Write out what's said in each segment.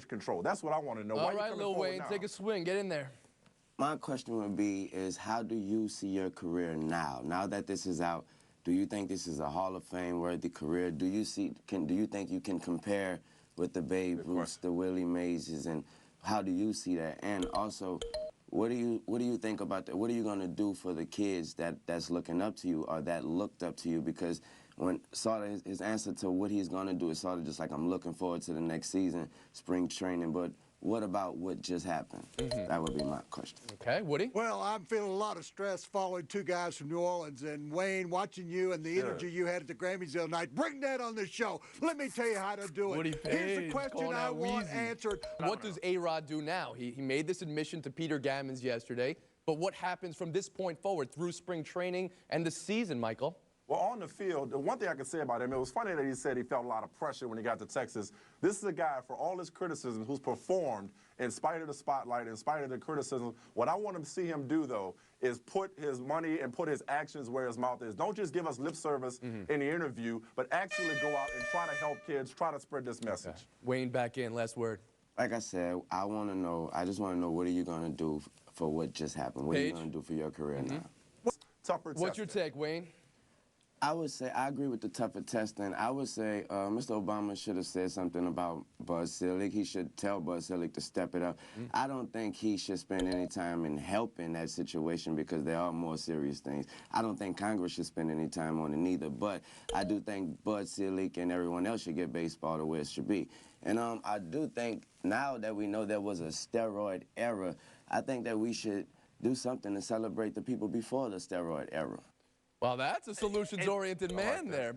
control. That's what I want to know. All right, Lil Wayne, take a swing. Get in there. My question would be is how do you see your career now? Now that this is out, do you think this is a Hall of Fame worthy career? Do you think you can compare with the Babe Ruths, the Willie Mays, and how do you see that? And also, what do you think about that? What are you going to do for the kids that's looking up to you or that looked up to you? Because when sort of his answer to what he's going to do is sort of just like, I'm looking forward to the next season, spring training, but what about what just happened? That would be my question. Okay, Woody? Well, I'm feeling a lot of stress following two guys from New Orleans. And Wayne, watching you and the energy you had at the Grammys the other night, bring that on the show. Let me tell you how to do it. Woody Page, here's the question I want answered. What does A-Rod do now? He made this admission to Peter Gammons yesterday, but what happens from this point forward through spring training and the season, Michael? Well, on the field, the one thing I can say about him, it was funny that he said he felt a lot of pressure when he got to Texas. This is a guy, for all his criticism, who's performed in spite of the spotlight, in spite of the criticism. What I want to see him do, though, is put his money and put his actions where his mouth is. Don't just give us lip service in the interview, but actually go out and try to help kids, try to spread this message. Okay. Wayne, back in. Last word. Like I said, I just want to know what are you going to do for what just happened? What are you going to do for your career now? What's your take, Wayne? I would say I agree with the tougher testing. I would say Mr. Obama should have said something about Bud Selig. He should tell Bud Selig to step it up. I don't think he should spend any time in helping that situation because there are more serious things. I don't think Congress should spend any time on it neither, but I do think Bud Selig and everyone else should get baseball to where it should be. And I do think now that we know there was a steroid era, I think that we should do something to celebrate the people before the steroid era. Well, that's a solutions-oriented man there.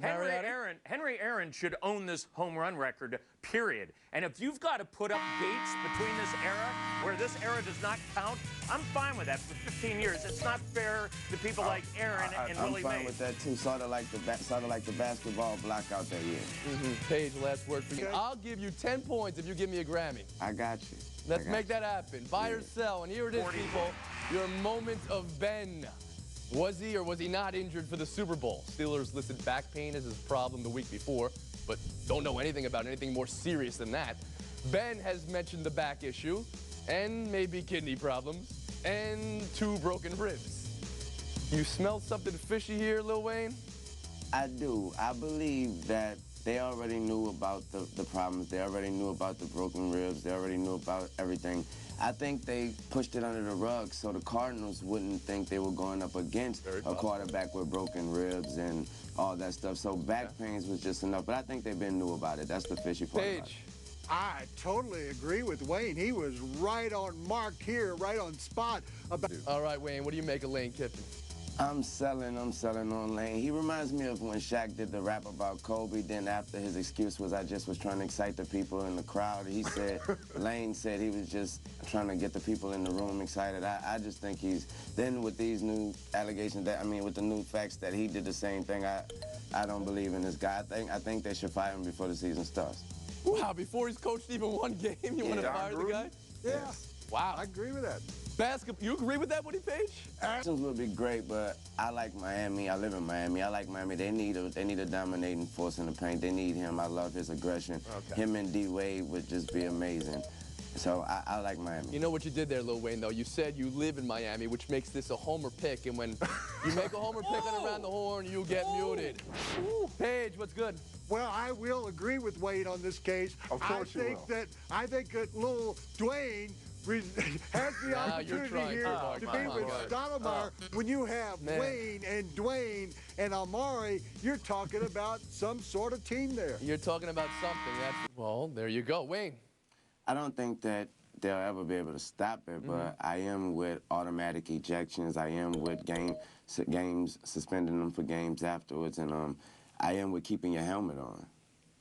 Henry Aaron should own this home run record, period. And if you've got to put up dates between this era, where this era does not count, I'm fine with that for 15 years. It's not fair to people like Aaron and Willie Mays. I'm fine with that, too. Sort of like the basketball blackout that year. Paige, last word for you. I'll give you 10 points if you give me a Grammy. I got you. Let's make that happen. Buy or sell. And here it is, people. Your moment of Ben. Was he or was he not injured for the Super Bowl? Steelers listed back pain as his problem the week before, but don't know anything about anything more serious than that. Ben has mentioned the back issue, and maybe kidney problems, and 2 broken ribs. You smell something fishy here, Lil Wayne? I do. I believe that they already knew about the problems. They already knew about the broken ribs. They already knew about everything. I think they pushed it under the rug so the Cardinals wouldn't think they were going up against a quarterback with broken ribs and all that stuff. So back pains was just enough. But I think they've been new about it. That's the fishy part about it. I totally agree with Wayne. He was right on mark here, right on spot. All right, Wayne, what do you make of Lane Kiffin? I'm selling on Lane. He reminds me of when Shaq did the rap about Kobe. Then after his excuse was I just was trying to excite the people in the crowd. He said, Lane said he was just trying to get the people in the room excited. I just think then with these new allegations with the new facts that he did the same thing, I don't believe in this guy. I think they should fire him before the season starts. Wow, before he's coached even one game, you want to fire the guy? Yeah. Wow. I agree with that. Basketball, you agree with that, Woody Page? Actions would be great, but I like Miami. I live in Miami. I like Miami. They need a dominating force in the paint. They need him. I love his aggression. Him and D-Wade would just be amazing. So I like Miami. You know what you did there, Lil Wayne, though? You said you live in Miami, which makes this a homer pick, and when you make a homer pick on Around the Horn, you get muted. Paige, what's good? Well, I will agree with Wade on this case. Of course you will. I think that little Dwayne has the opportunity here to be with Stoudemire. When you have Wayne and Dwayne and Amari, you're talking about some sort of team there. You're talking about something. Well, there you go. Wayne. I don't think that they'll ever be able to stop it, but I am with automatic ejections. I am with games, suspending them for games afterwards, and I am with keeping your helmet on.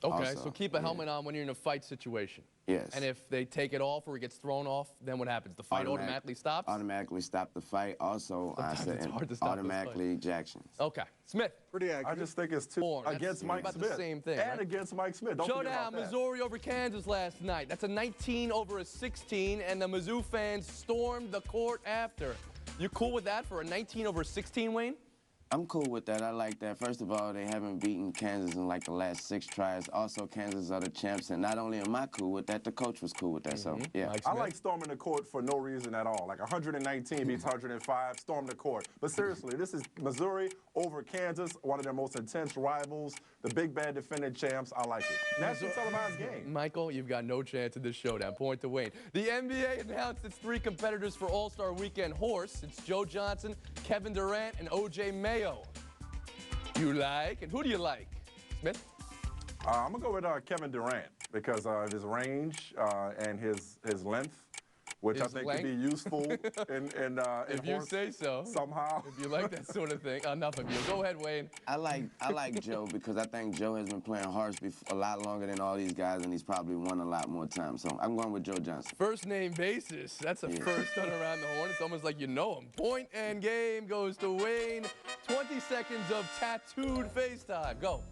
Okay, also, so keep a helmet on when you're in a fight situation. Yes. And if they take it off or he gets thrown off, then what happens? The fight automatically stops? Automatically stop the fight. Also, I said automatically ejections. Okay. Smith. Pretty accurate. I just think it's too against Mike Smith. About the same thing, and against Mike Smith. Showdown, Missouri over Kansas last night. That's a 19 over a 16, and the Mizzou fans stormed the court after. You cool with that for a 19 over 16, Wayne? I'm cool with that. I like that. First of all, they haven't beaten Kansas in like the last 6 tries. Also, Kansas are the champs, and not only am I cool with that, the coach was cool with that. So, yeah. I like storming the court for no reason at all. Like 119 beats 105, storm the court. But seriously, this is Missouri over Kansas, one of their most intense rivals, the big bad defending champs. I like it. National televised game. Michael, you've got no chance in this showdown. Point to Wayne. The NBA announced its 3 competitors for All-Star Weekend horse. It's Joe Johnson, Kevin Durant, and O.J. Mayo. You like? And who do you like? Smith? I'm going to go with Kevin Durant because of his range and his length, which I think could be useful in if you say so. Somehow. If you like that sort of thing. Enough of you. Go ahead, Wayne. I like Joe because I think Joe has been playing horse a lot longer than all these guys, and he's probably won a lot more times. So I'm going with Joe Johnson. First name basis. That's a first done around the horn. It's almost like you know him. Point and game goes to Wayne. 20 seconds of tattooed face time. Go.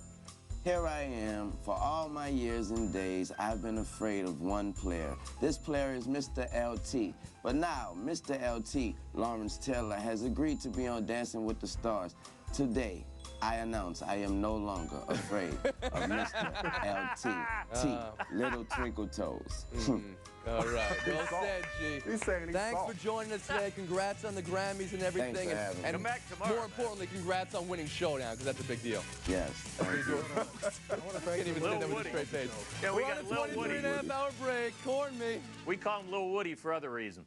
Here I am. For all my years and days, I've been afraid of one player. This player is Mr. LT. But now, Mr. LT, Lawrence Taylor, has agreed to be on Dancing with the Stars. Today, I announce I am no longer afraid of Mr. LT. Little Twinkle Toes. All right. Well said, G. He's saying he's Thanks soft. for joining us today. Congrats on the Grammys and everything. Thanks for having me. And Come back tomorrow, more man. importantly, congrats on winning Showdown, because that's a big deal. Yes. Thank you. I want to thank Can't even you. say that with a Woody. straight face. Yeah, we We're on got a Lil 23 Woody. and a half hour break. Corn me. We call him Lil Woody for other reasons.